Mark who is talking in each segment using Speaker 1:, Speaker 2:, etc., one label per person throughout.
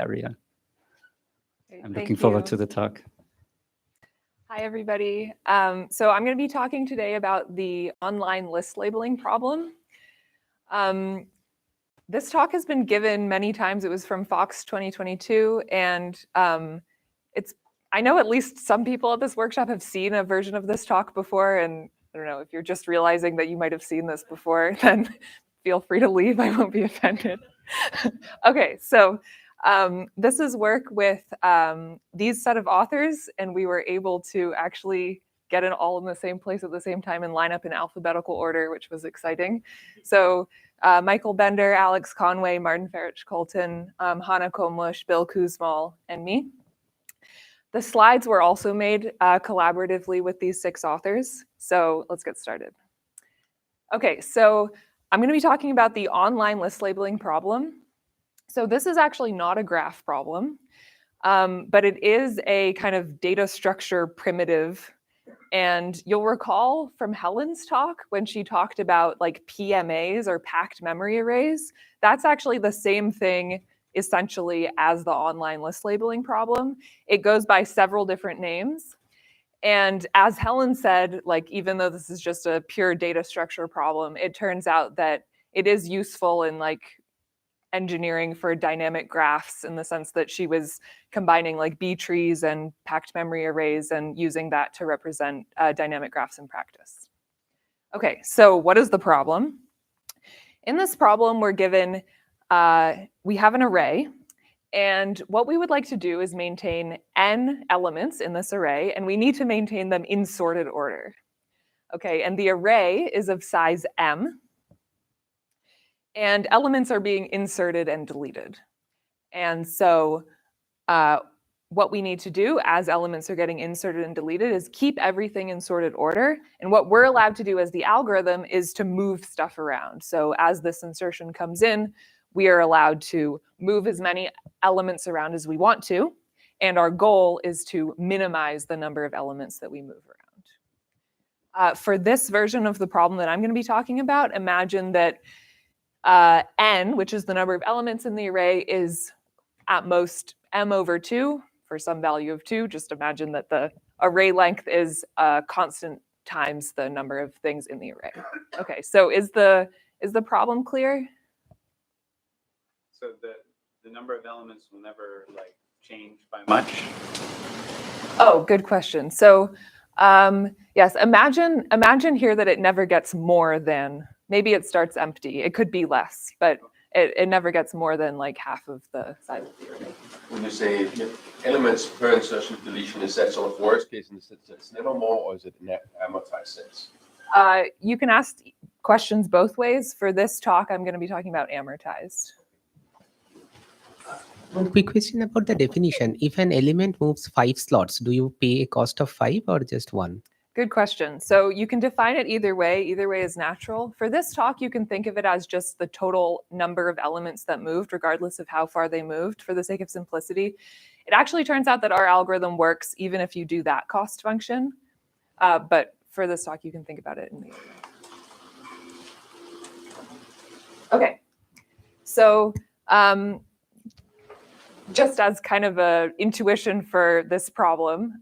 Speaker 1: area.
Speaker 2: Great,
Speaker 1: I'm looking forward to the talk.
Speaker 2: Hi, everybody. So I'm going to be talking today about the online list labeling problem. This talk has been given many times. It was from Fox 2022, and I know at least some people at this workshop have seen a version of this talk before, and I don't know, if you're just realizing that you might have seen this before, then feel free to leave. I won't be offended. Okay, so this is work with these set of authors, and we were able to actually get it all in the same place at the same time and line up in alphabetical order, which was exciting. So Michael Bender, Alex Conway, Martin Farich-Colton, Hannah Komlush, Bill Kuzmal, and me. The slides were also made collaboratively with these 6 authors. So let's get started. Okay, so I'm going to be talking about the online list labeling problem. So this is actually not a graph problem, but it is a kind of data structure primitive. And you'll recall from Helen's talk when she talked about like PMAs or packed memory arrays, that's actually the same thing essentially as the online list labeling problem. It goes by several different names. And as Helen said, like even though this is just a pure data structure problem, it turns out that it is useful in like engineering for dynamic graphs in the sense that she was combining like B trees and packed memory arrays and using that to represent dynamic graphs in practice. Okay, so what is the problem? In this problem, we're given, we have an array, and what we would like to do is maintain n elements in this array, and we need to maintain them in sorted order. Okay, and the array is of size m, and elements are being inserted and deleted. And so what we need to do as elements are getting inserted and deleted is keep everything in sorted order. And what we're allowed to do as the algorithm is to move stuff around. So as this insertion comes in, we are allowed to move as many elements around as we want to. And our goal is to minimize the number of elements that we move around. For this version of the problem that I'm going to be talking about, imagine that n, which is the number of elements in the array, is at most m over 2 for some value of 2. Just imagine that the array length is constant times the number of things in the array. Okay, so is the problem clear?
Speaker 3: So the number of elements will never like change by much?
Speaker 2: Oh, good question. So yes, imagine here that it never gets more than, maybe it starts empty. It could be less, but it never gets more than like half of the size of the array.
Speaker 4: When you say elements per insertion deletion, is that sort of worst case in the sense that it's never more, or is it an amortized sense?
Speaker 2: You can ask questions both ways. For this talk, I'm going to be talking about amortized.
Speaker 5: One quick question about the definition. If an element moves 5 slots, do you pay a cost of 5 or just 1?
Speaker 2: Good question. So you can define it either way. Either way is natural. For this talk, you can think of it as just the total number of elements that moved, regardless of how far they moved, for the sake of simplicity. It actually turns out that our algorithm works even if you do that cost function. But for this talk, you can think about it in the other way. Okay. So just as kind of an intuition for this problem,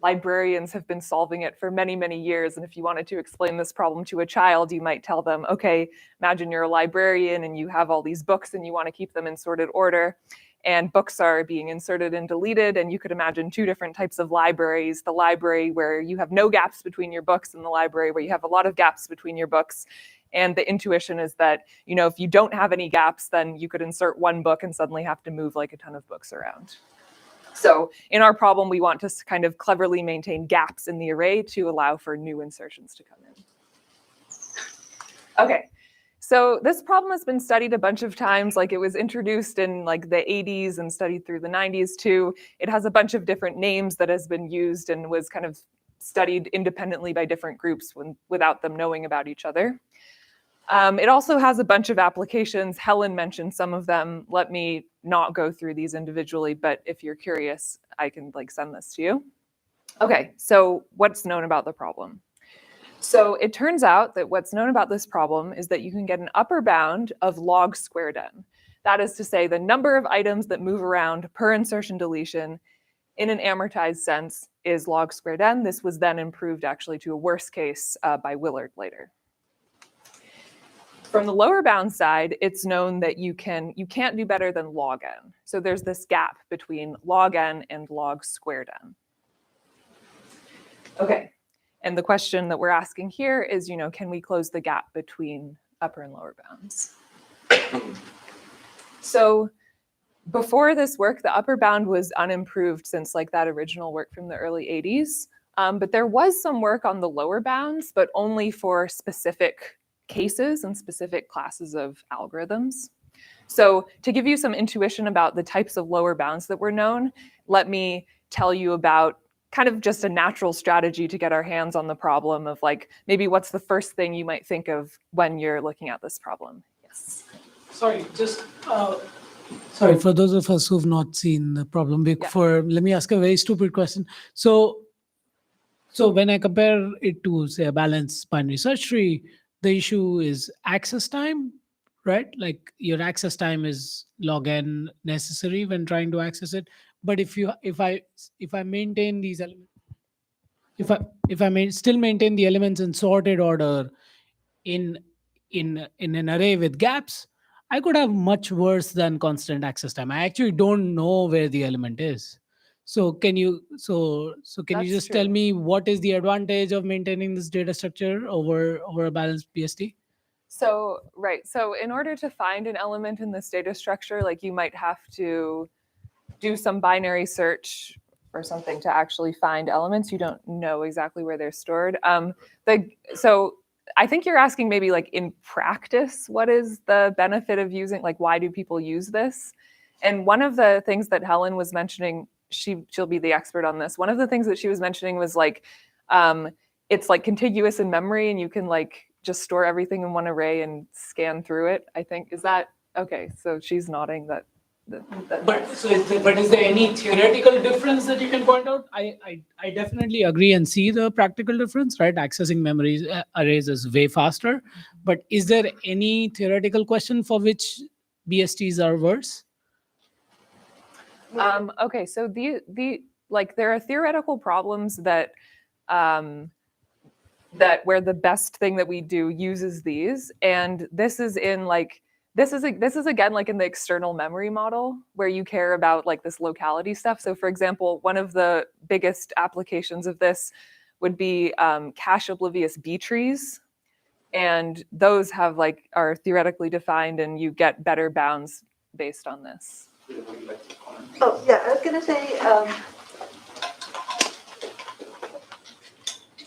Speaker 2: librarians have been solving it for many, many years. And if you wanted to explain this problem to a child, you might tell them, okay, imagine you're a librarian and you have all these books and you want to keep them in sorted order. And books are being inserted and deleted. And you could imagine 2 different types of libraries: the library where you have no gaps between your books and the library where you have a lot of gaps between your books. And the intuition is that, you know, if you don't have any gaps, then you could insert one book and suddenly have to move like a ton of books around. So in our problem, we want to kind of cleverly maintain gaps in the array to allow for new insertions to come in. Okay, so this problem has been studied a bunch of times. Like, it was introduced in like the 80s and studied through the 90s too. It has a bunch of different names that has been used and was kind of studied independently by different groups without them knowing about each other. It also has a bunch of applications. Helen mentioned some of them. Let me not go through these individually, but if you're curious, I can like send this to you. Okay, so what's known about the problem? So it turns out that what's known about this problem is that you can get an upper bound of log squared n. That is to say, the number of items that move around per insertion deletion in an amortized sense is log squared n. This was then improved actually to a worst case by Willard later. From the lower bound side, it's known that you can't do better than log n. So there's this gap between log n and log squared n. Okay, and the question that we're asking here is, can we close the gap between upper and lower bounds? So before this work, the upper bound was unimproved since like that original work from the early 80s. But there was some work on the lower bounds, but only for specific cases and specific classes of algorithms. So to give you some intuition about the types of lower bounds that were known, let me tell you about kind of just a natural strategy to get our hands on the problem of like, maybe what's the first thing you might think of when you're looking at this problem? Yes.
Speaker 1: Sorry, sorry, for those of us who've not seen the problem before, let me ask a very stupid question. So when I compare it to, say, a balanced binary search tree, the issue is access time, right? Like your access time is log n necessary when trying to access it. But if I maintain these elements, if I still maintain the elements in sorted order in an array with gaps, I could have much worse than constant access time. I actually don't know where the element is. So can you just tell me what is the advantage of maintaining this data structure over a balanced BST?
Speaker 2: So in order to find an element in this data structure, like you might have to do some binary search or something to actually find elements. You don't know exactly where they're stored. So I think you're asking maybe like in practice, what is the benefit of using, like why do people use this? And one of the things that Helen was mentioning, she'll be the expert on this. One of the things that she was mentioning was like, it's like contiguous in memory and you can like just store everything in one array and scan through it, I think. Is that, okay, so she's nodding that.
Speaker 1: But is there any theoretical difference that you can point out? I definitely agree and see the practical difference, right? Accessing memories arrays is way faster. But is there any theoretical question for which BSTs are worse?
Speaker 2: Okay, so there are theoretical problems that where the best thing that we do uses these, and this is in like. This is again like in the external memory model where you care about like this locality stuff. So for example, one of the biggest applications of this would be cache oblivious B trees. And those are theoretically defined and you get better bounds based on this.
Speaker 6: Oh yeah, I was gonna say,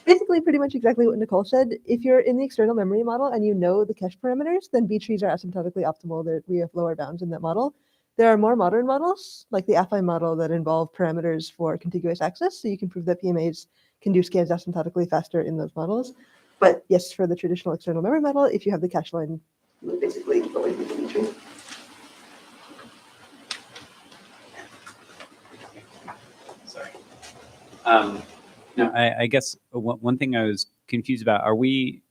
Speaker 6: basically pretty much exactly what Nicole said. If you're in the external memory model and you know the cache parameters, then B trees are asymptotically optimal. We have lower bounds in that model. There are more modern models, like the affine model, that involve parameters for contiguous access. So you can prove that PMAs can do scans asymptotically faster in those models. But yes, for the traditional external memory model, if you have the cache line, you would basically always use the B tree.
Speaker 3: Sorry. No, I guess one thing I was confused about, are we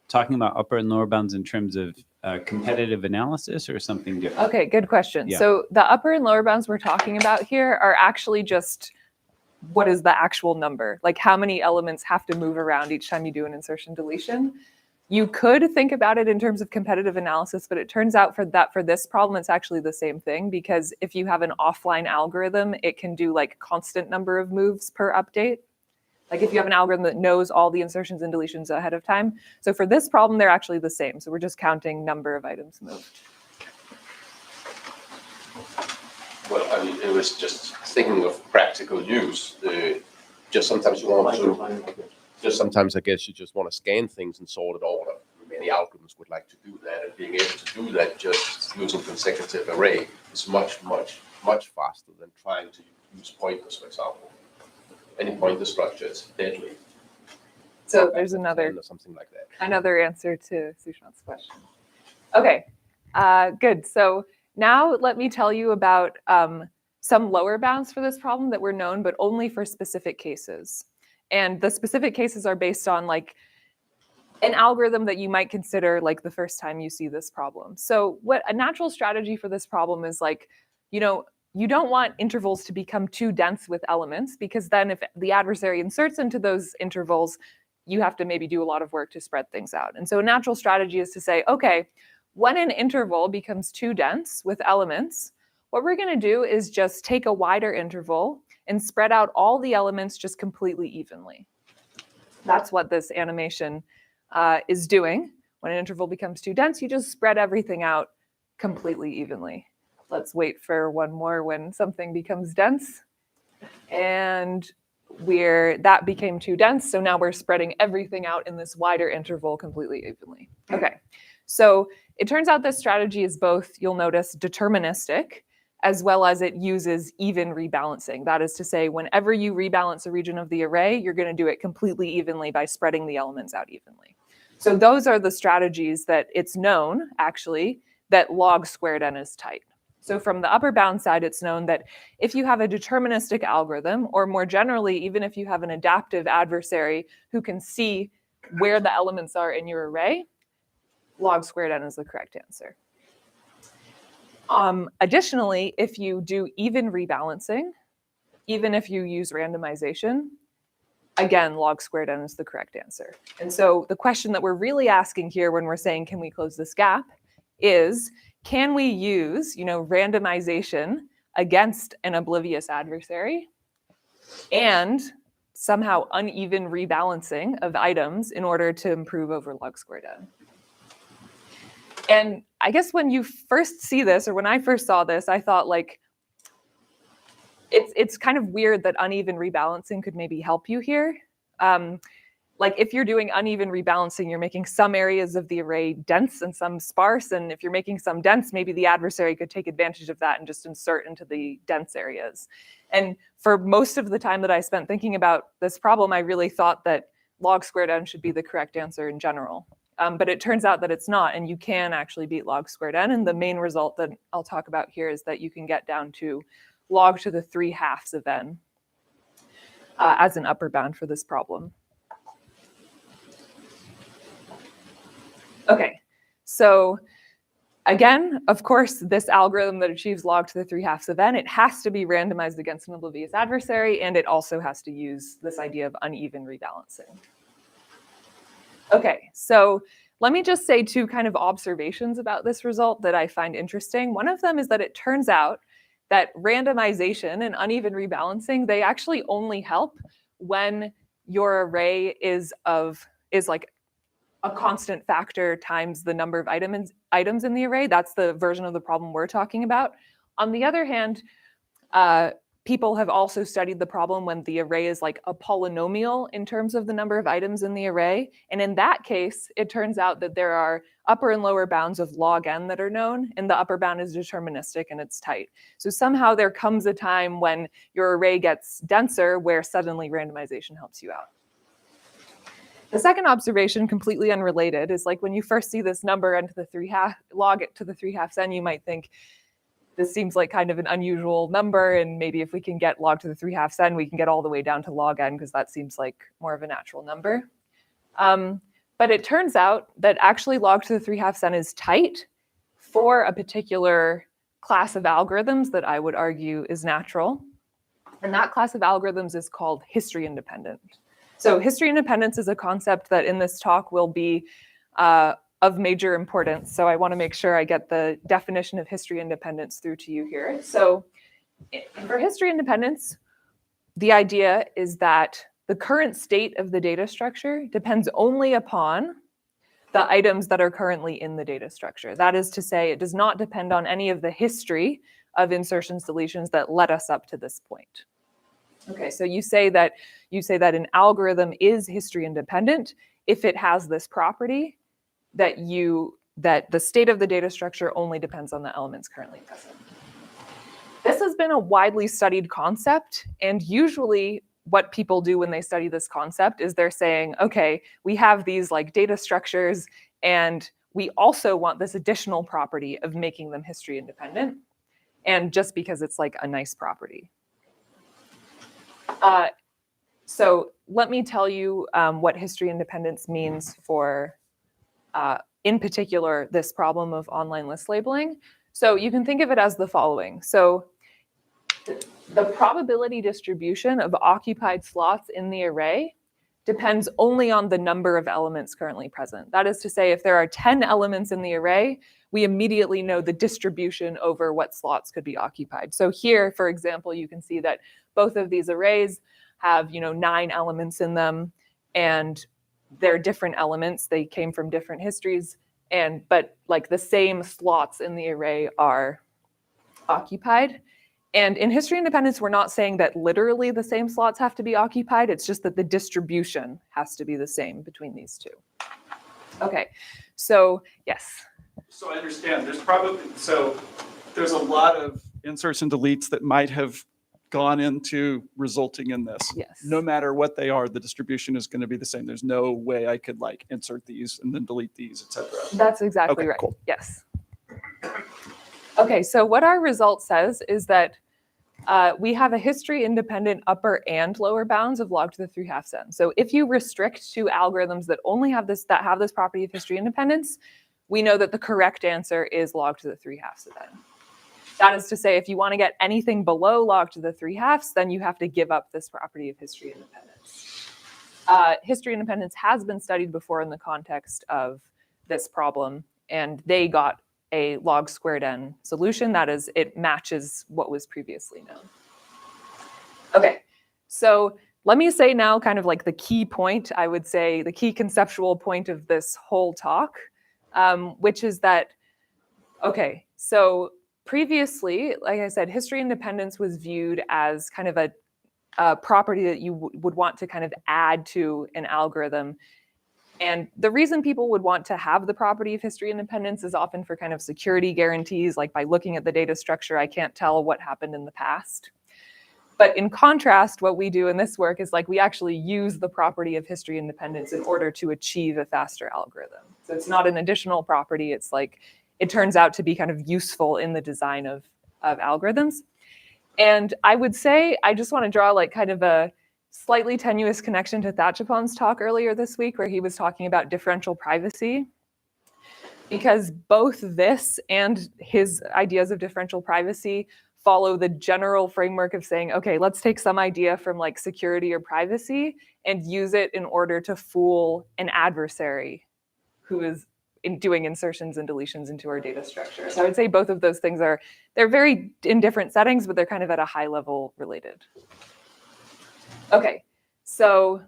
Speaker 3: talking about upper and lower bounds in terms of competitive analysis or something different?
Speaker 2: Okay, good question.
Speaker 3: Yeah.
Speaker 2: So the upper and lower bounds we're talking about here are actually just what is the actual number? Like how many elements have to move around each time you do an insertion deletion? You could think about it in terms of competitive analysis, but it turns out for this problem, it's actually the same thing, because if you have an offline algorithm, it can do like constant number of moves per update. Like if you have an algorithm that knows all the insertions and deletions ahead of time. So for this problem, they're actually the same. So we're just counting number of items moved.
Speaker 4: Well, I mean, it was just thinking of practical use. Just sometimes you want to, sometimes I guess you just want to scan things in sorted order. Many algorithms would like to do that, and being able to do that just using consecutive array is much, much, much faster than trying to use pointers, for example. Any pointer structure is deadly.
Speaker 2: So there's another
Speaker 4: or something like that.
Speaker 2: Another answer to Sushant's question. Okay, good. So now let me tell you about some lower bounds for this problem that were known, but only for specific cases. And the specific cases are based on like an algorithm that you might consider like the first time you see this problem. So what a natural strategy for this problem is like, you know, you don't want intervals to become too dense with elements, because then if the adversary inserts into those intervals, you have to maybe do a lot of work to spread things out. And so a natural strategy is to say, okay, when an interval becomes too dense with elements, what we're going to do is just take a wider interval and spread out all the elements just completely evenly. That's what this animation is doing. When an interval becomes too dense, you just spread everything out completely evenly. Let's wait for one more when something becomes dense. And that became too dense, so now we're spreading everything out in this wider interval completely evenly. Okay, so it turns out this strategy is both, you'll notice, deterministic, as well as it uses even rebalancing. That is to say, whenever you rebalance a region of the array, you're going to do it completely evenly by spreading the elements out evenly. So those are the strategies that it's known, actually, that log squared n is tight. So from the upper bound side, it's known that if you have a deterministic algorithm, or more generally, even if you have an adaptive adversary who can see where the elements are in your array, log squared n is the correct answer. Additionally, if you do even rebalancing, even if you use randomization, again, log squared n is the correct answer. And so the question that we're really asking here when we're saying, can we close this gap, is, can we use, randomization against an oblivious adversary and somehow uneven rebalancing of items in order to improve over log squared n? And I guess when you first see this, or when I first saw this, I thought, like, it's kind of weird that uneven rebalancing could maybe help you here. Like, if you're doing uneven rebalancing, you're making some areas of the array dense and some sparse. And if you're making some dense, maybe the adversary could take advantage of that and just insert into the dense areas. And for most of the time that I spent thinking about this problem, I really thought that log squared n should be the correct answer in general. But it turns out that it's not, and you can actually beat log squared n. And the main result that I'll talk about here is that you can get down to log to the 3/2 of n as an upper bound for this problem. Okay, so again, of course, this algorithm that achieves log to the 3/2 of n, it has to be randomized against an oblivious adversary, and it also has to use this idea of uneven rebalancing. Okay, so let me just say two kind of observations about this result that I find interesting. One of them is that it turns out that randomization and uneven rebalancing, they actually only help when your array is like a constant factor times the number of items in the array. That's the version of the problem we're talking about. On the other hand, people have also studied the problem when the array is like a polynomial in terms of the number of items in the array. And in that case, it turns out that there are upper and lower bounds of log n that are known, and the upper bound is deterministic and it's tight. So somehow there comes a time when your array gets denser where suddenly randomization helps you out. The second observation, completely unrelated, is like when you first see this number n to the 3/2, log it to the 3/2 n, you might think, this seems like kind of an unusual number, and maybe if we can get log to the 3/2 n, we can get all the way down to log n, because that seems like more of a natural number. But it turns out that actually log to the 3/2 n is tight for a particular class of algorithms that I would argue is natural. And that class of algorithms is called history independent. So history independence is a concept that in this talk will be of major importance. So I want to make sure I get the definition of history independence through to you here. So for history independence, the idea is that the current state of the data structure depends only upon the items that are currently in the data structure. That is to say, it does not depend on any of the history of insertions, deletions that led us up to this point. Okay, so you say that an algorithm is history independent if it has this property that the state of the data structure only depends on the elements currently present. This has been a widely studied concept, and usually what people do when they study this concept is they're saying, okay, we have these like data structures, and we also want this additional property of making them history independent, and just because it's like a nice property. So let me tell you what history independence means for, in particular, this problem of online list labeling. So you can think of it as the following. So the probability distribution of occupied slots in the array depends only on the number of elements currently present. That is to say, if there are 10 elements in the array, we immediately know the distribution over what slots could be occupied. So here, for example, you can see that both of these arrays have 9 elements in them, and they're different elements. They came from different histories, but like the same slots in the array are occupied. And in history independence, we're not saying that literally the same slots have to be occupied. It's just that the distribution has to be the same between these two. Okay, so yes.
Speaker 7: So I understand there's a lot of inserts and deletes that might have gone into resulting in this.
Speaker 2: Yes.
Speaker 7: No matter what they are, the distribution is going to be the same. There's no way I could like insert these and then delete these, etc.
Speaker 2: That's exactly
Speaker 7: Okay,
Speaker 2: right.
Speaker 7: cool.
Speaker 2: Yes. Okay, so what our result says is that we have a history-independent upper and lower bounds of log to the 3/2 n. So if you restrict to algorithms that only have this property of history independence, we know that the correct answer is log to the 3/2 n. That is to say, if you want to get anything below log to the 3/2, then you have to give up this property of history independence. History independence has been studied before in the context of this problem, and they got a log squared n solution. That is, it matches what was previously known. Okay, so let me say now kind of like the key point, I would say the key conceptual point of this whole talk, which is that, okay, so previously, like I said, history independence was viewed as kind of a property that you would want to kind of add to an algorithm. And the reason people would want to have the property of history independence is often for kind of security guarantees, like by looking at the data structure, I can't tell what happened in the past. But in contrast, what we do in this work is like we actually use the property of history independence in order to achieve a faster algorithm. So it's not an additional property, it's like it turns out to be kind of useful in the design of algorithms. And I would say, I just want to draw like kind of a slightly tenuous connection to Thatchapon's talk earlier this week, where he was talking about differential privacy, because both this and his ideas of differential privacy follow the general framework of saying, okay, let's take some idea from like security or privacy and use it in order to fool an adversary who is doing insertions and deletions into our data structure. So I would say both of those things they're very in different settings, but they're kind of at a high level related. Okay, so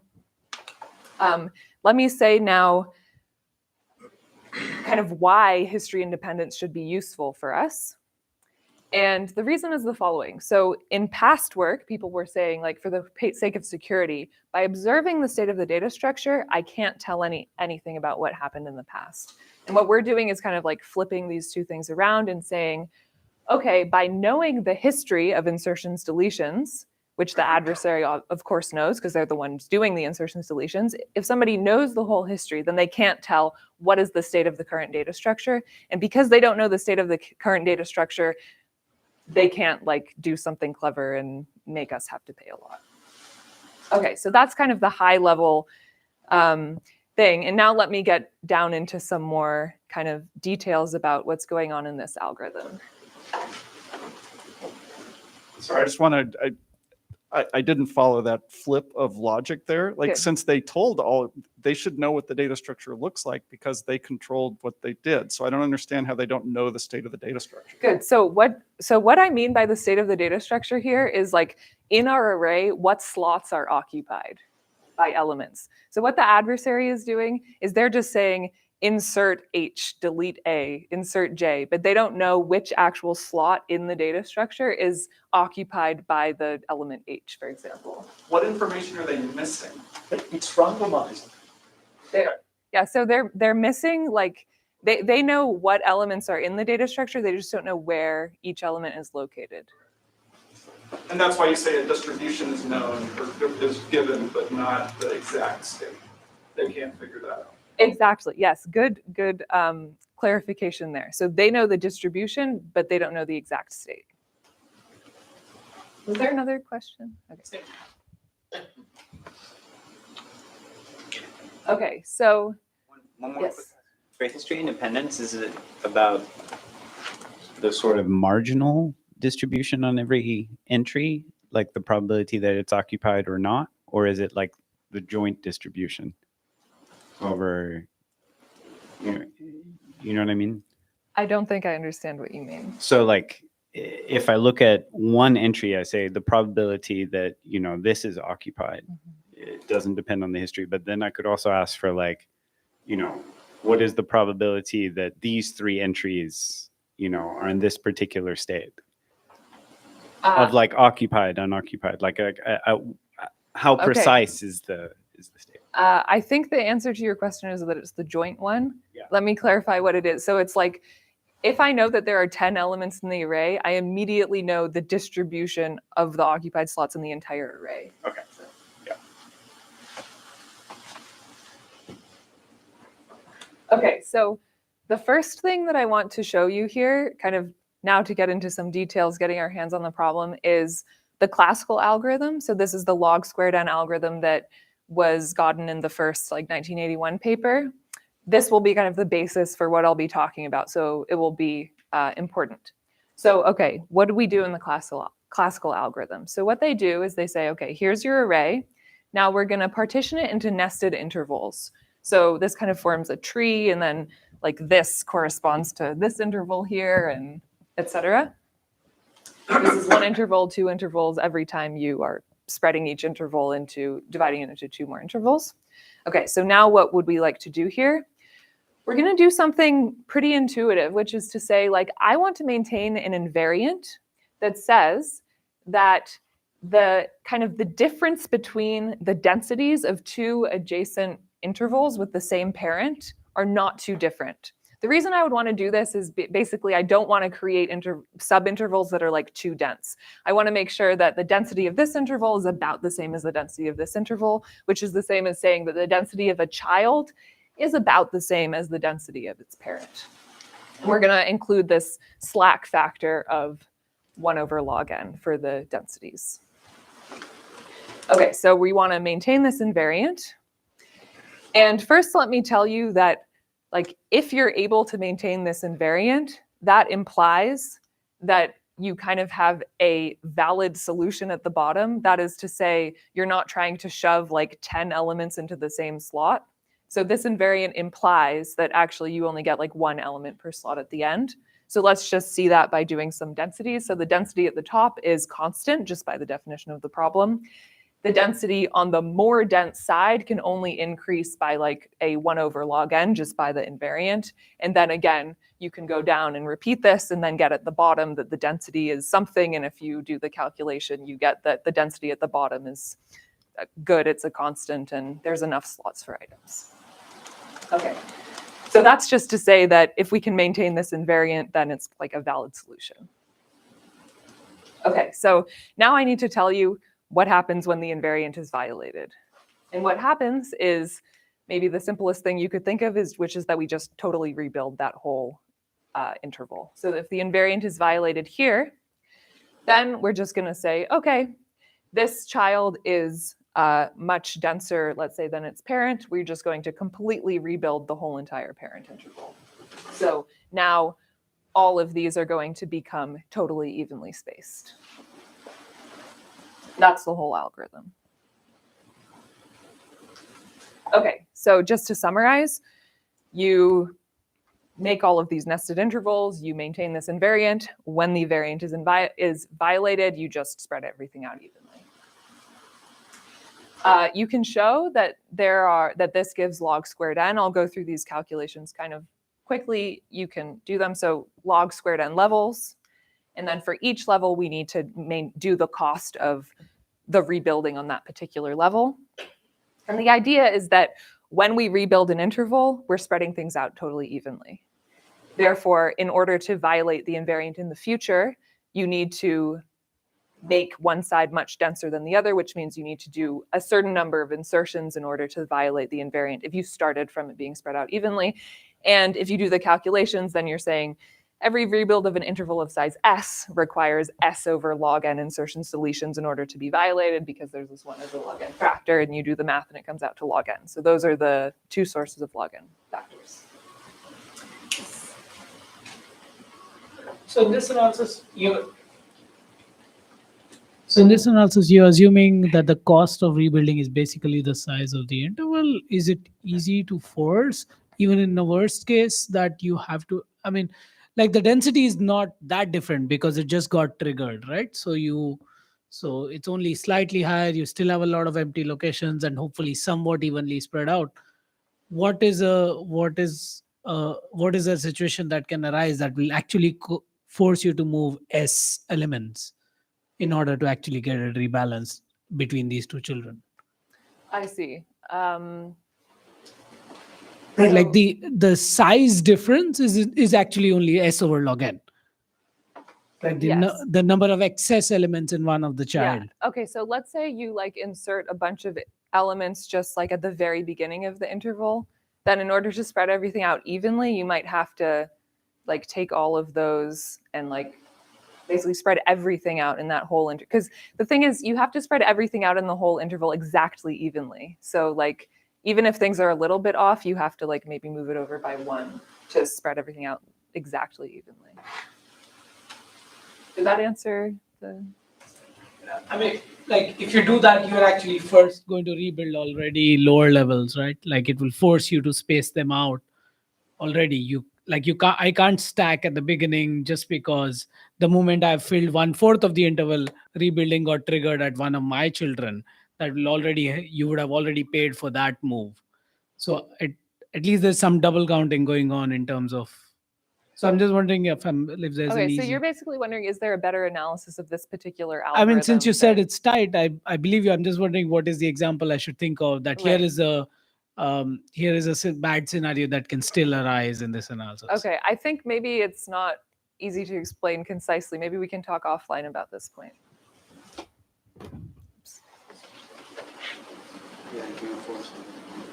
Speaker 2: let me say now kind of why history independence should be useful for us. And the reason is the following. So in past work, people were saying, like, for the sake of security, by observing the state of the data structure, I can't tell anything about what happened in the past. And what we're doing is kind of like flipping these two things around and saying, okay, by knowing the history of insertions, deletions, which the adversary of course knows because they're the ones doing the insertions, deletions, if somebody knows the whole history, then they can't tell what is the state of the current data structure. And because they don't know the state of the current data structure, they can't like do something clever and make us have to pay a lot. Okay, so that's kind of the high level thing. And now let me get down into some more kind of details about what's going on in this algorithm.
Speaker 7: Sorry, I just want to, I didn't follow that flip of logic there. Like,
Speaker 2: Good.
Speaker 7: since they they should know what the data structure looks like because they controlled what they did. So I don't understand how they don't know the state of the data structure.
Speaker 2: Good. So what I mean by the state of the data structure here is like in our array, what slots are occupied by elements. So what the adversary is doing is they're just saying insert H, delete A, insert J, but they don't know which actual slot in the data structure is occupied by the element H, for example.
Speaker 7: What information are they missing? It's randomized.
Speaker 2: Yeah, so they're missing, like, they know what elements are in the data structure, they just don't know where each element is located.
Speaker 7: And that's why you say a distribution is known or is given, but not the exact state. They can't figure that out.
Speaker 2: Exactly, yes, good clarification there. So they know the distribution, but they don't know the exact state. Was there another question? Okay. Okay, so
Speaker 3: One more
Speaker 2: Yes.
Speaker 3: quick. For history independence, is it about the sort of marginal distribution on every entry, like the probability that it's occupied or not, or is it like the joint distribution over, you know what I mean?
Speaker 2: I don't think I understand what you mean.
Speaker 3: So like if I look at one entry, I say the probability that, this is occupied, it doesn't depend on the history, but then I could also ask for like, what is the probability that these three entries, are in this particular state of like occupied, unoccupied, like how
Speaker 2: Okay.
Speaker 3: precise is the state?
Speaker 2: I think the answer to your question is that it's the joint one.
Speaker 3: Yeah.
Speaker 2: Let me clarify what it is. So it's like, if I know that there are 10 elements in the array, I immediately know the distribution of the occupied slots in the entire array.
Speaker 3: Okay. Yeah.
Speaker 2: Okay, so the first thing that I want to show you here, kind of now to get into some details, getting our hands on the problem, is the classical algorithm. So this is the log squared n algorithm that was gotten in the first 1981 paper. This will be kind of the basis for what I'll be talking about. So it will be important. So, okay, what do we do in the classical algorithm? So what they do is they say, okay, here's your array. Now we're going to partition it into nested intervals. So this kind of forms a tree, and then like this corresponds to this interval here, and etc. This is one interval, two intervals every time you are spreading each interval into, dividing it into two more intervals. Okay, so now what would we like to do here? We're going to do something pretty intuitive, which is to say, like, I want to maintain an invariant that says that the kind of the difference between the densities of two adjacent intervals with the same parent are not too different. The reason I would want to do this is basically I don't want to create subintervals that are like too dense. I want to make sure that the density of this interval is about the same as the density of this interval, which is the same as saying that the density of a child is about the same as the density of its parent. We're going to include this slack factor of 1 over log n for the densities. Okay, so we want to maintain this invariant. And first, let me tell you that, like, if you're able to maintain this invariant, that implies that you kind of have a valid solution at the bottom. That is to say, you're not trying to shove like 10 elements into the same slot. So this invariant implies that actually you only get like one element per slot at the end. So let's just see that by doing some densities. So the density at the top is constant just by the definition of the problem. The density on the more dense side can only increase by like a 1 over log n just by the invariant. And then again, you can go down and repeat this and then get at the bottom that the density is something. And if you do the calculation, you get that the density at the bottom is good, it's a constant, and there's enough slots for items. Okay, so that's just to say that if we can maintain this invariant, then it's like a valid solution. Okay, so now I need to tell you what happens when the invariant is violated. And what happens is maybe the simplest thing you could think of is, which is that we just totally rebuild that whole interval. So if the invariant is violated here, then we're just going to say, okay, this child is much denser, let's say, than its parent. We're just going to completely rebuild the whole entire parent interval. So now all of these are going to become totally evenly spaced. That's the whole algorithm. Okay, so just to summarize, you make all of these nested intervals, you maintain this invariant. When the variant is violated, you just spread everything out evenly. You can show that this gives log squared n. I'll go through these calculations kind of quickly. You can do them. So log squared n levels. And then for each level, we need to do the cost of the rebuilding on that particular level. And the idea is that when we rebuild an interval, we're spreading things out totally evenly. Therefore, in order to violate the invariant in the future, you need to make one side much denser than the other, which means you need to do a certain number of insertions in order to violate the invariant if you started from it being spread out evenly. And if you do the calculations, then you're saying every rebuild of an interval of size S requires S over log n insertions, deletions in order to be violated, because there's this 1 over log n factor, and you do the math and it comes out to log n. So those are the 2 sources of log n factors.
Speaker 1: So in this analysis, you're assuming that the cost of rebuilding is basically the size of the interval. Is it easy to force, even in the worst case, that you have to? I mean, like the density is not that different because it just got triggered, right? So it's only slightly higher. You still have a lot of empty locations and hopefully somewhat evenly spread out. What is a situation that can arise that will actually force you to move S elements in order to actually get it rebalanced between these two children?
Speaker 2: I see.
Speaker 1: Right, like
Speaker 2: So-
Speaker 1: the size difference is actually only S over log n. Right,
Speaker 2: Yes.
Speaker 1: the number of excess elements in one of the child.
Speaker 2: Yeah. Okay, so let's say you like insert a bunch of elements just like at the very beginning of the interval. Then in order to spread everything out evenly, you might have to like take all of those and like basically spread everything out in that whole because the thing is you have to spread everything out in the whole interval exactly evenly. So like even if things are a little bit off, you have to like maybe move it over by 1 to spread everything out exactly evenly. Did that answer the?
Speaker 1: I mean, like if you do that, you're actually first going to rebuild already lower levels, right? Like it will force you to space them out already. I can't stack at the beginning just because the moment I've filled 1/4 of the interval, rebuilding got triggered at one of my children. You would have already paid for that move. So at least there's some double counting going on in terms of. So I'm just wondering if there's an
Speaker 2: Okay, so
Speaker 1: easy.
Speaker 2: you're basically wondering, is there a better analysis of this particular
Speaker 1: I
Speaker 2: algorithm?
Speaker 1: mean, since you said
Speaker 2: that-
Speaker 1: it's tight, I believe you. I'm just wondering what is the example I should think of that
Speaker 2: Right.
Speaker 1: here is a bad scenario that can still arise in this analysis.
Speaker 2: Okay, I think maybe it's not easy to explain concisely. Maybe we can talk offline about this point.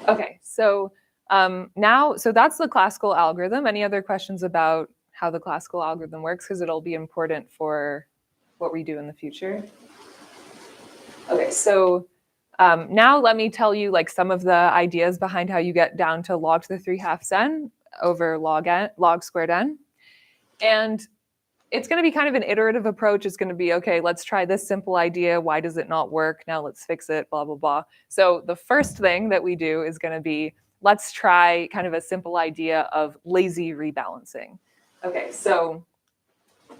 Speaker 2: Okay, so so that's the classical algorithm. Any other questions about how the classical algorithm works? Because it'll be important for what we do in the future. Okay, so now let me tell you like some of the ideas behind how you get down to log to the 3/2 n over log squared n. And it's going to be kind of an iterative approach. It's going to be, okay, let's try this simple idea. Why does it not work? Now let's fix it, blah, blah, blah. So the first thing that we do is going to be, let's try kind of a simple idea of lazy rebalancing. Okay, so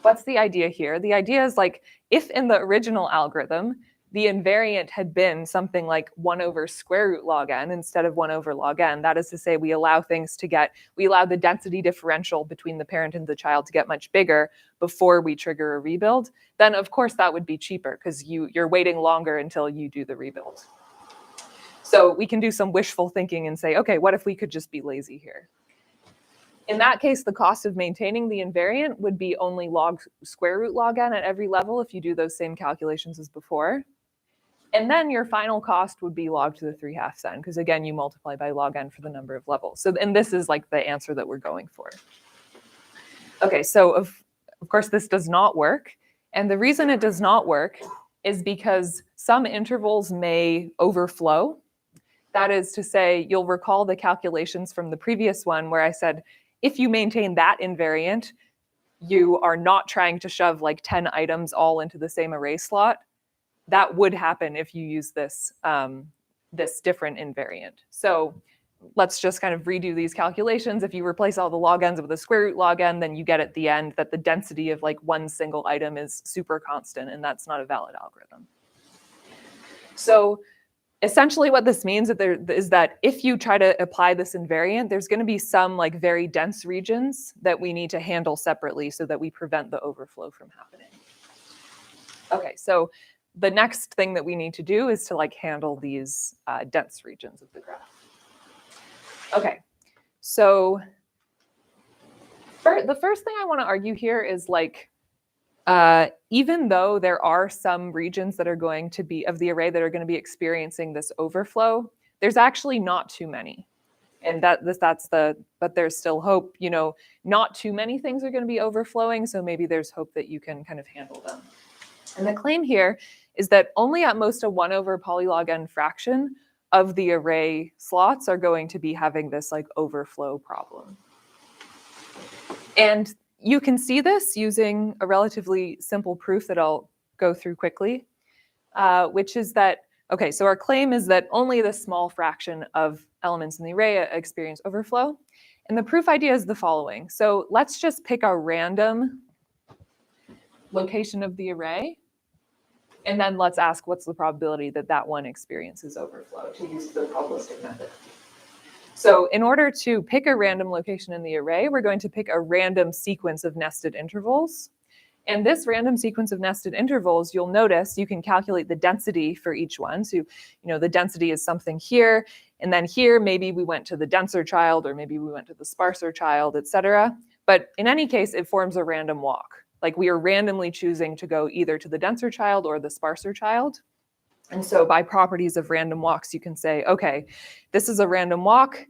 Speaker 2: what's the idea here? The idea is like, if in the original algorithm, the invariant had been something like 1 over square root log n instead of 1 over log n. That is to say, we allow the density differential between the parent and the child to get much bigger before we trigger a rebuild. Then of course that would be cheaper because you're waiting longer until you do the rebuild. So we can do some wishful thinking and say, okay, what if we could just be lazy here? In that case, the cost of maintaining the invariant would be only square root log n at every level if you do those same calculations as before. And then your final cost would be log to the 3/2 n, because again, you multiply by log n for the number of levels. So, and this is like the answer that we're going for. Okay, so of course this does not work. And the reason it does not work is because some intervals may overflow. That is to say, you'll recall the calculations from the previous one where I said, if you maintain that invariant, you are not trying to shove like 10 items all into the same array slot. That would happen if you use this, this different invariant. So let's just kind of redo these calculations. If you replace all the log n's with a square root log n, then you get at the end that the density of like one single item is super constant, and that's not a valid algorithm. So essentially what this means is that if you try to apply this invariant, there's going to be some like very dense regions that we need to handle separately so that we prevent the overflow from happening. Okay, so the next thing that we need to do is to like handle these dense regions of the graph. Okay, so the first thing I want to argue here is like, even though there are some regions that are going to be of the array that are going to be experiencing this overflow, there's actually not too many. And but there's still hope, not too many things are going to be overflowing. So maybe there's hope that you can kind of handle them. And the claim here is that only at most a 1 over polylog n fraction of the array slots are going to be having this like overflow problem. And you can see this using a relatively simple proof that I'll go through quickly, which is that, okay, so our claim is that only the small fraction of elements in the array experience overflow. And the proof idea is the following. So let's just pick a random location of the array. And then let's ask what's the probability that that one experiences overflow to use the probabilistic method. So in order to pick a random location in the array, we're going to pick a random sequence of nested intervals. And this random sequence of nested intervals, you'll notice you can calculate the density for each one. So, the density is something here, and then here, maybe we went to the denser child, or maybe we went to the sparser child, etc. But in any case, it forms a random walk. Like we are randomly choosing to go either to the denser child or the sparser child. And so by properties of random walks, you can say, okay, this is a random walk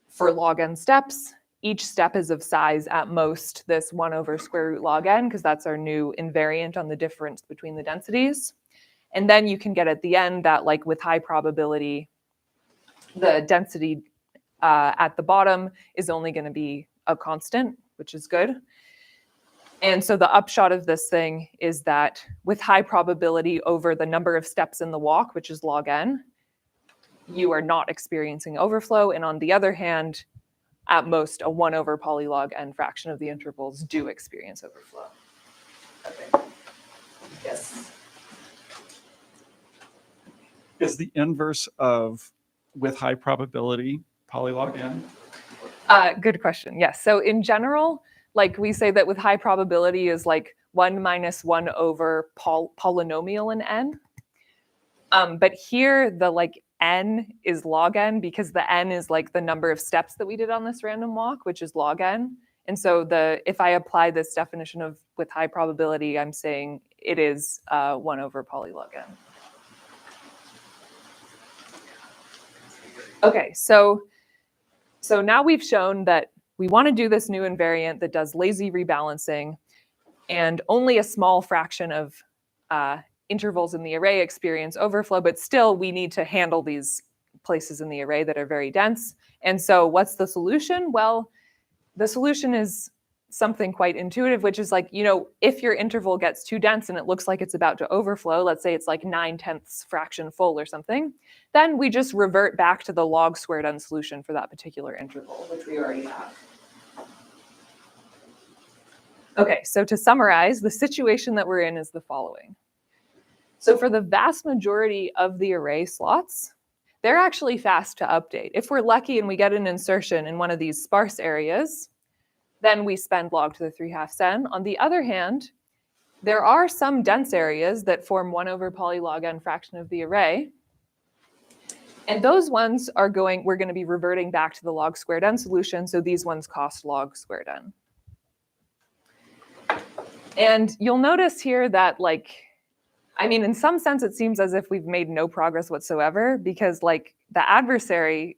Speaker 2: for log n steps. Each step is of size at most this 1 over square root log n, because that's our new invariant on the difference between the densities. And then you can get at the end that, like with high probability, the density at the bottom is only going to be a constant, which is good. And so the upshot of this thing is that with high probability over the number of steps in the walk, which is log n, you are not experiencing overflow. And on the other hand, at most, a 1 over polylog n fraction of the intervals do experience overflow. Okay. Yes.
Speaker 7: Is the inverse of with high probability polylog n?
Speaker 2: Good question. Yes. So in general, like we say that with high probability is like 1 minus 1 over polynomial in n. But here the like n is log n because the n is like the number of steps that we did on this random walk, which is log n. And so if I apply this definition of with high probability, I'm saying it is 1 over polylog n. Okay, so now we've shown that we want to do this new invariant that does lazy rebalancing, and only a small fraction of intervals in the array experience overflow, but still we need to handle these places in the array that are very dense. And so what's the solution? Well, the solution is something quite intuitive, which is like, if your interval gets too dense and it looks like it's about to overflow, let's say it's like 9/10 fraction full or something, then we just revert back to the log squared n solution for that particular interval, which we already have. Okay, so to summarize, the situation that we're in is the following. So for the vast majority of the array slots, they're actually fast to update. If we're lucky and we get an insertion in one of these sparse areas, then we spend log to the 3/2 n. On the other hand, there are some dense areas that form 1 over polylog n fraction of the array. And those ones we're going to be reverting back to the log squared n solution. So these ones cost log squared n. And you'll notice here that in some sense, it seems as if we've made no progress whatsoever because the adversary,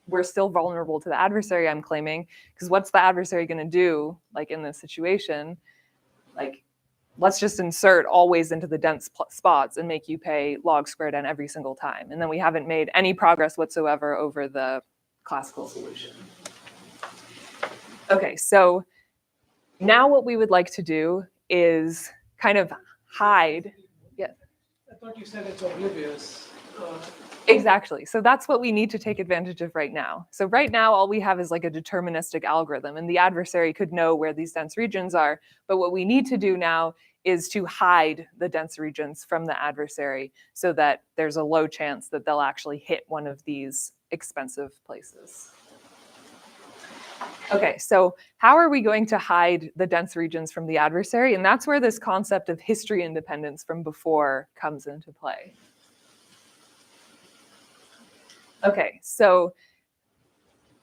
Speaker 2: we're still vulnerable to the adversary, I'm claiming, because what's the adversary going to do in this situation? Let's just insert always into the dense spots and make you pay log squared n every single time. And then we haven't made any progress whatsoever over the classical solution. Okay, so now what we would like to do is kind of hide. Yeah.
Speaker 1: I thought you said it's oblivious.
Speaker 2: Exactly. So that's what we need to take advantage of right now. So right now, all we have is a deterministic algorithm, and the adversary could know where these dense regions are. But what we need to do now is to hide the dense regions from the adversary so that there's a low chance that they'll actually hit one of these expensive places. Okay, so how are we going to hide the dense regions from the adversary? And that's where this concept of history independence from before comes into play. Okay, so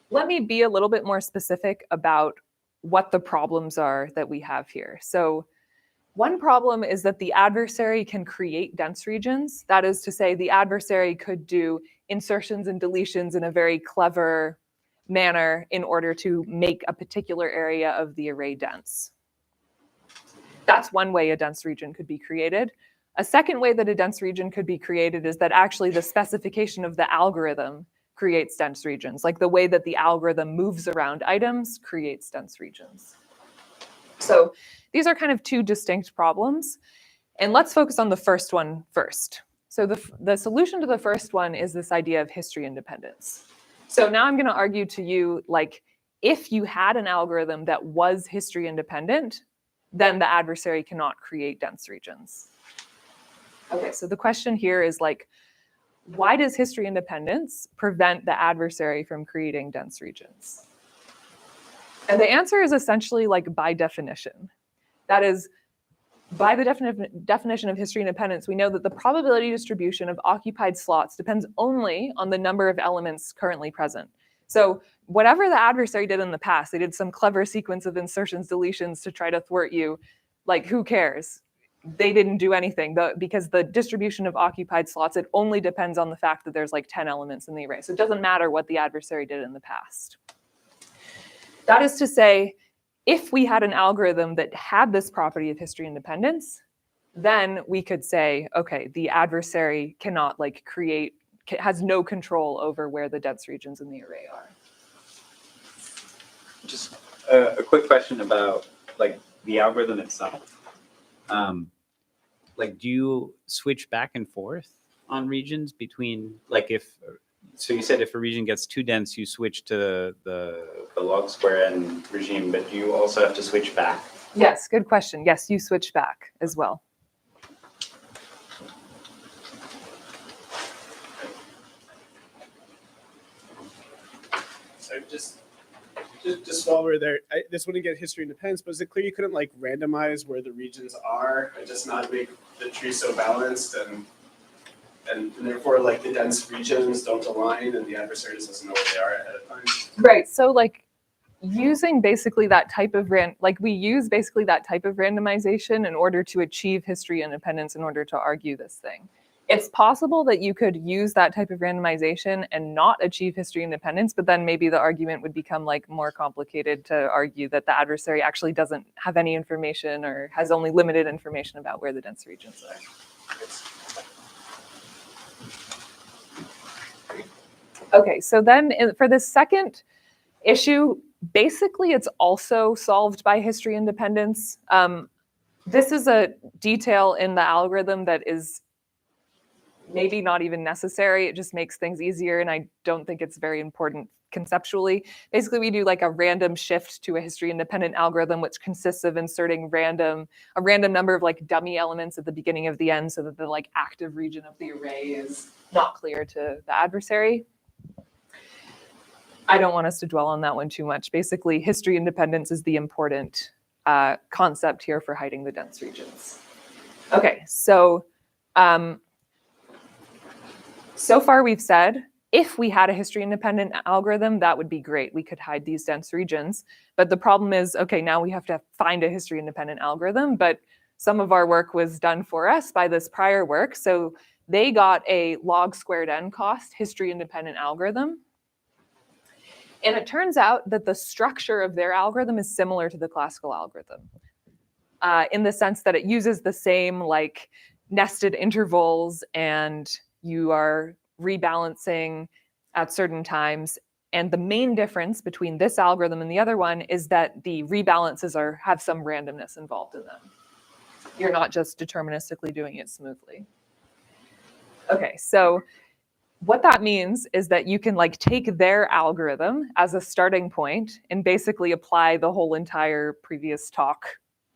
Speaker 2: let me be a little bit more specific about what the problems are that we have here. So one problem is that the adversary can create dense regions. That is to say, the adversary could do insertions and deletions in a very clever manner in order to make a particular area of the array dense. That's one way a dense region could be created. A second way that a dense region could be created is that actually the specification of the algorithm creates dense regions, like the way that the algorithm moves around items creates dense regions. So these are kind of two distinct problems. And let's focus on the first one first. So the solution to the first one is this idea of history independence. So now I'm going to argue to you, like, if you had an algorithm that was history independent, then the adversary cannot create dense regions. Okay, so the question here is, like, why does history independence prevent the adversary from creating dense regions? And the answer is essentially, like, by definition. That is, by the definition of history independence, we know that the probability distribution of occupied slots depends only on the number of elements currently present. So whatever the adversary did in the past, they did some clever sequence of insertions, deletions to try to thwart you. Like, who cares? They didn't do anything because the distribution of occupied slots, it only depends on the fact that there's like 10 elements in the array. So it doesn't matter what the adversary did in the past. That is to say, if we had an algorithm that had this property of history independence, then we could say, okay, the adversary cannot like create, has no control over where the dense regions in the array are.
Speaker 3: Just a quick question about like the algorithm itself. Like, do you switch back and forth on regions between, like, so you said if a region gets too dense, you switch to the log square n regime, but do you also have to switch back?
Speaker 2: Yes, good question. Yes, you switch back as well.
Speaker 8: So just while we're there, this wouldn't get history independence, but is it clear you couldn't like randomize where the regions are and just not make the tree so balanced and therefore like the dense regions don't align and the adversary just doesn't know where they are ahead of time?
Speaker 2: Right. So like using basically that type of we use basically that type of randomization in order to achieve history independence in order to argue this thing. It's possible that you could use that type of randomization and not achieve history independence, but then maybe the argument would become like more complicated to argue that the adversary actually doesn't have any information or has only limited information about where the dense regions are. Okay, so then for the second issue, basically it's also solved by history independence. This is a detail in the algorithm that is maybe not even necessary. It just makes things easier, and I don't think it's very important conceptually. Basically, we do like a random shift to a history independent algorithm, which consists of inserting a random number of like dummy elements at the beginning of the end so that the like active region of the array is not clear to the adversary. I don't want us to dwell on that one too much. Basically, history independence is the important concept here for hiding the dense regions. Okay, so so far we've said, if we had a history independent algorithm, that would be great. We could hide these dense regions. But the problem is, okay, now we have to find a history independent algorithm, but some of our work was done for us by this prior work. So they got a log squared n cost history independent algorithm. And it turns out that the structure of their algorithm is similar to the classical algorithm in the sense that it uses the same like nested intervals, and you are rebalancing at certain times. And the main difference between this algorithm and the other one is that the rebalances have some randomness involved in them. You're not just deterministically doing it smoothly. Okay, so what that means is that you can like take their algorithm as a starting point and basically apply the whole entire previous talk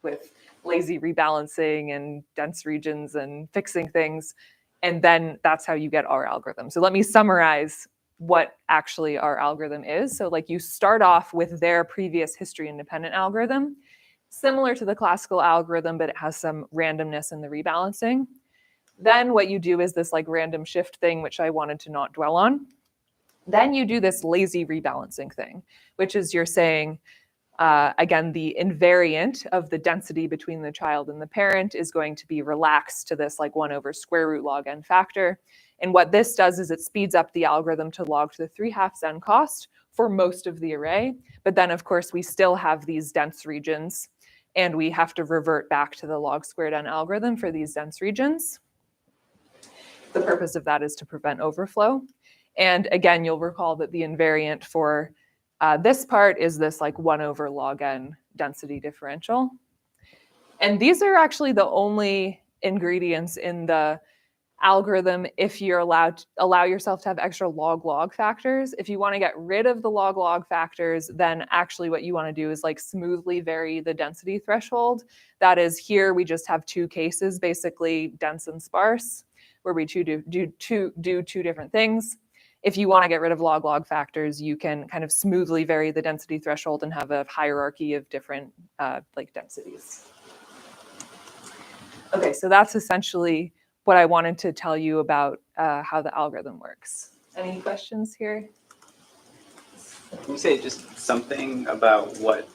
Speaker 2: with lazy rebalancing and dense regions and fixing things. And then that's how you get our algorithm. So let me summarize what actually our algorithm is. So like you start off with their previous history independent algorithm, similar to the classical algorithm, but it has some randomness in the rebalancing. Then what you do is this like random shift thing, which I wanted to not dwell on. Then you do this lazy rebalancing thing, which is you're saying, again, the invariant of the density between the child and the parent is going to be relaxed to this like 1 over square root log n factor. And what this does is it speeds up the algorithm to log to the 3/2 n cost for most of the array. But then, of course, we still have these dense regions, and we have to revert back to the log squared n algorithm for these dense regions. The purpose of that is to prevent overflow. And again, you'll recall that the invariant for this part is this like 1 over log n density differential. And these are actually the only ingredients in the algorithm if you're allowed to allow yourself to have extra log-log factors. If you want to get rid of the log-log factors, then actually what you want to do is like smoothly vary the density threshold. That is, here we just have two cases, basically dense and sparse, where we do two different things. If you want to get rid of log-log factors, you can kind of smoothly vary the density threshold and have a hierarchy of different like densities. Okay, so that's essentially what I wanted to tell you about how the algorithm works. Any questions here?
Speaker 3: Can you say just something about what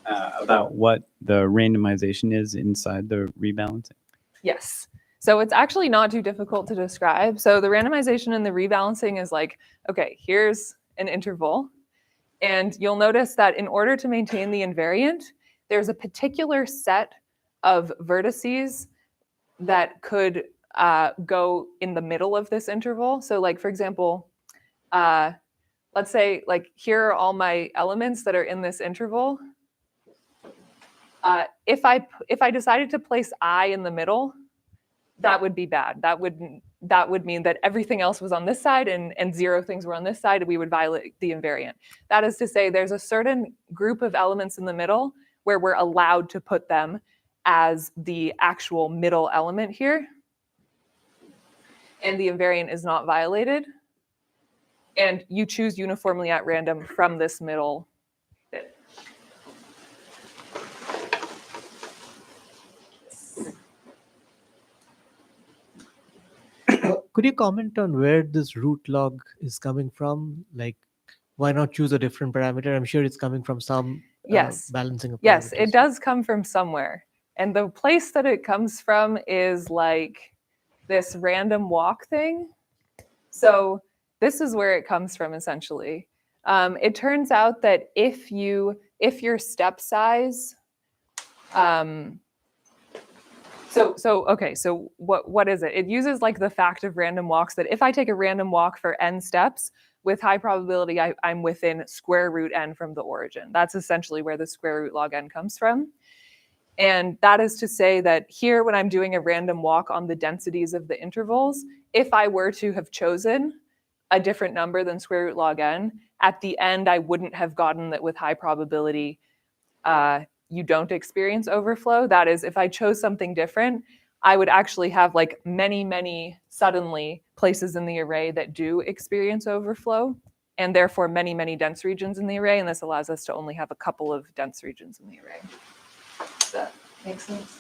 Speaker 3: the randomization is inside the rebalancing?
Speaker 2: Yes. So it's actually not too difficult to describe. So the randomization and the rebalancing is like, okay, here's an interval. And you'll notice that in order to maintain the invariant, there's a particular set of vertices that could go in the middle of this interval. So like, for example, let's say like here are all my elements that are in this interval. If I decided to place I in the middle, that would be bad. That would mean that everything else was on this side and 0 things were on this side, and we would violate the invariant. That is to say, there's a certain group of elements in the middle where we're allowed to put them as the actual middle element here, and the invariant is not violated. And you choose uniformly at random from this middle bit.
Speaker 9: Could you comment on where this root log is coming from? Like, why not choose a different parameter? I'm sure it's coming from some
Speaker 2: Yes.
Speaker 9: balancing of
Speaker 2: Yes,
Speaker 9: parameters.
Speaker 2: it does come from somewhere. And the place that it comes from is like this random walk thing. So this is where it comes from, essentially. It turns out that if your step size, so what is it? It uses like the fact of random walks, that if I take a random walk for n steps, with high probability, I'm within square root n from the origin. That's essentially where the square root log n comes from. And that is to say that here, when I'm doing a random walk on the densities of the intervals, if I were to have chosen a different number than square root log n, at the end, I wouldn't have gotten that with high probability, you don't experience overflow. That is, if I chose something different, I would actually have like many suddenly places in the array that do experience overflow, and therefore many dense regions in the array. And this allows us to only have a couple of dense regions in the array. Does that make sense?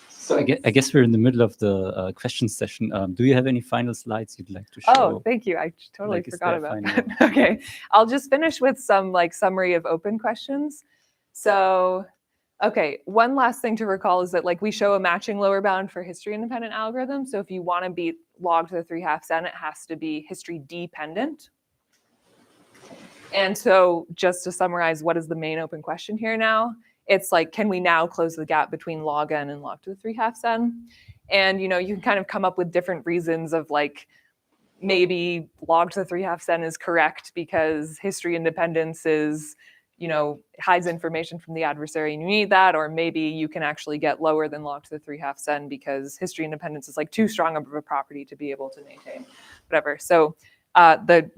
Speaker 10: So I guess we're in the middle of the question session. Do you have any final slides you'd like to show?
Speaker 2: Oh, thank you. I totally
Speaker 10: Like, is
Speaker 2: forgot
Speaker 10: there
Speaker 2: about
Speaker 10: final-
Speaker 2: that. Okay, I'll just finish with some like summary of open questions. So, okay, one last thing to recall is that like we show a matching lower bound for history independent algorithm. So if you want to beat log to the 3/2 n, it has to be history dependent. And so just to summarize, what is the main open question here now? It's like, can we now close the gap between log n and log to the 3/2 n? And you can kind of come up with different reasons of like, maybe log to the 3/2 n is correct because history independence is, hides information from the adversary and you need that, or maybe you can actually get lower than log to the 3/2 n because history independence is like too strong of a property to be able to maintain, whatever. So the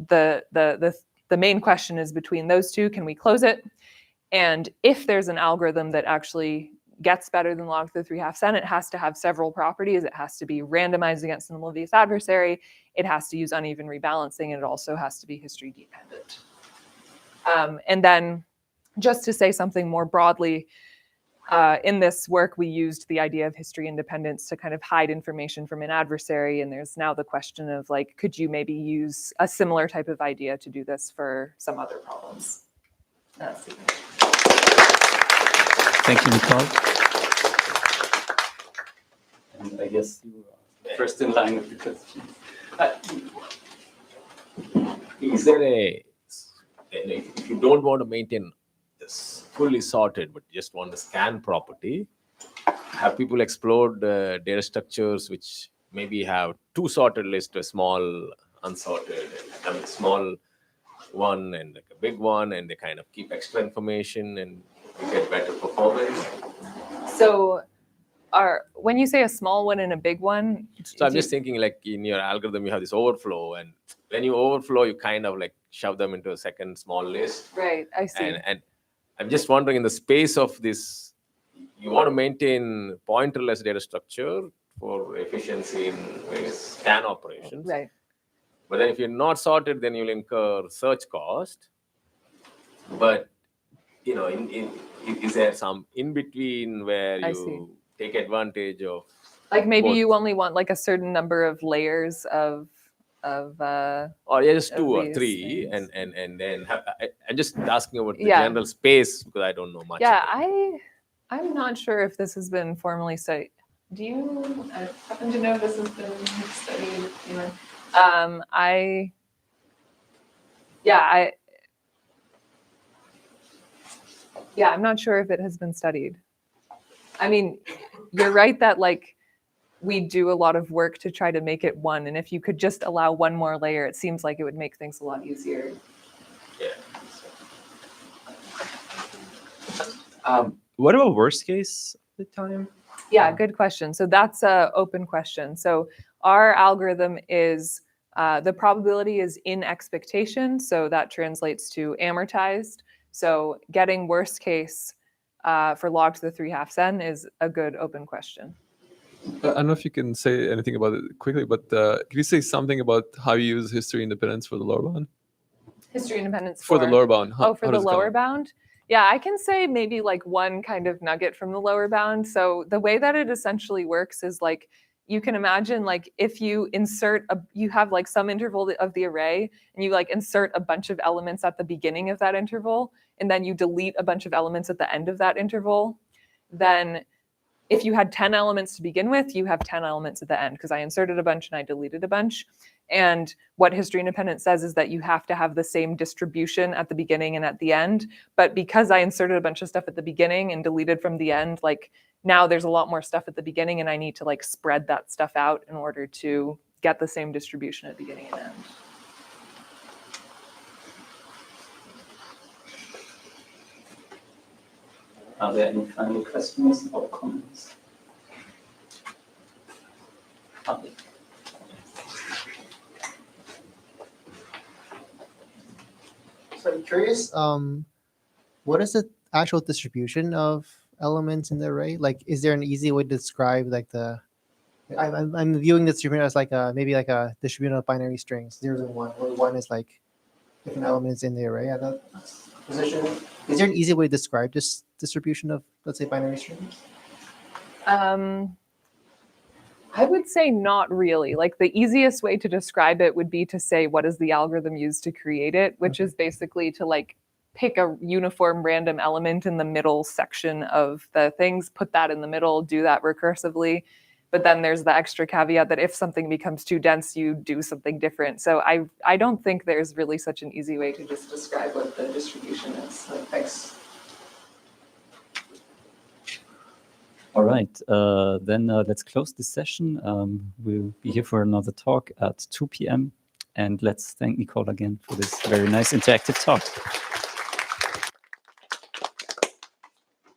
Speaker 2: main question is between those two, can we close it? And if there's an algorithm that actually gets better than log to the 3/2 n, it has to have several properties. It has to be randomized against an oblivious adversary. It has to use uneven rebalancing, and it also has to be history dependent. And then just to say something more broadly, in this work, we used the idea of history independence to kind of hide information from an adversary. And there's now the question of like, could you maybe use a similar type of idea to do this for some other problems? That's it.
Speaker 10: Thank you, Nicole. And I guess you are first in line with the questions.
Speaker 11: is there if you don't want to maintain this fully sorted, but just want the scan property, have people explored data structures which maybe have two sorted lists, a small unsorted, small one and like a big one, and they kind of keep extra information and you get better performance?
Speaker 2: So when you say a small one and a big one,
Speaker 11: So I'm just thinking, like in your algorithm, you have this overflow, and when you overflow, you kind of like shove them into a second small list.
Speaker 2: right, I see.
Speaker 11: And I'm just wondering, in the space of this, you want to maintain pointerless data structure for efficiency in various scan operations.
Speaker 2: Right.
Speaker 11: But then if you're not sorted, then you'll incur search cost. But, you know, is there some in between where
Speaker 2: I
Speaker 11: you
Speaker 2: see.
Speaker 11: take advantage of?
Speaker 2: Like maybe
Speaker 11: both?
Speaker 2: you only want like a certain number of layers of
Speaker 11: Or just
Speaker 2: of
Speaker 11: two or
Speaker 2: these
Speaker 11: three,
Speaker 2: things.
Speaker 11: and then I'm just asking about the
Speaker 2: Yeah.
Speaker 11: general space because I don't know much.
Speaker 2: Yeah,
Speaker 11: about it.
Speaker 2: I'm not sure if this has been formally studied. Do you happen to know if this has been studied? Anyone? I'm not sure if it has been studied. I mean, you're right that like we do a lot of work to try to make it one, and if you could just allow one more layer, it seems like it would make things a lot easier.
Speaker 11: Yeah.
Speaker 3: What about worst case at the time?
Speaker 2: Yeah, good question. So that's an open question. So our algorithm is the probability is in expectation. So that translates to amortized. So getting worst case for log to the 3/2 n is a good open question.
Speaker 12: I don't know if you can say anything about it quickly, but can you say something about how you use history independence for the lower bound?
Speaker 2: History independence
Speaker 12: For the lower bound.
Speaker 2: for the lower bound. Yeah, I can say maybe like one kind of nugget from the lower bound. So the way that it essentially works is like you can imagine like if you you have like some interval of the array and you like insert a bunch of elements at the beginning of that interval and then you delete a bunch of elements at the end of that interval, then if you had 10 elements to begin with, you have 10 elements at the end because I inserted a bunch and I deleted a bunch. And what history independence says is that you have to have the same distribution at the beginning and at the end. But because I inserted a bunch of stuff at the beginning and deleted from the end, like now there's a lot more stuff at the beginning and I need to like spread that stuff out in order to get the same distribution at beginning and end.
Speaker 10: Are there any final questions or comments? Okay.
Speaker 13: So I'm curious, what is the actual distribution of elements in the array? Like, is there an easy way to describe like I'm viewing the distribution as like maybe like a distribution of binary strings, 0 and 1, where 1 is like different elements in the array at that position. Is there an easy way to describe this distribution of, let's say, binary strings?
Speaker 2: I would say not really. Like the easiest way to describe it would be to say, what is the algorithm used to create it, which is basically to like pick a uniform random element in the middle section of the things, put that in the middle, do that recursively. But then there's the extra caveat that if something becomes too dense, you do something different. So I don't think there's really such an easy way to just describe what the distribution is. Like, thanks.
Speaker 10: All right, then let's close this session. We'll be here for another talk at 2 p.m. And let's thank Nicole again for this very nice interactive talk.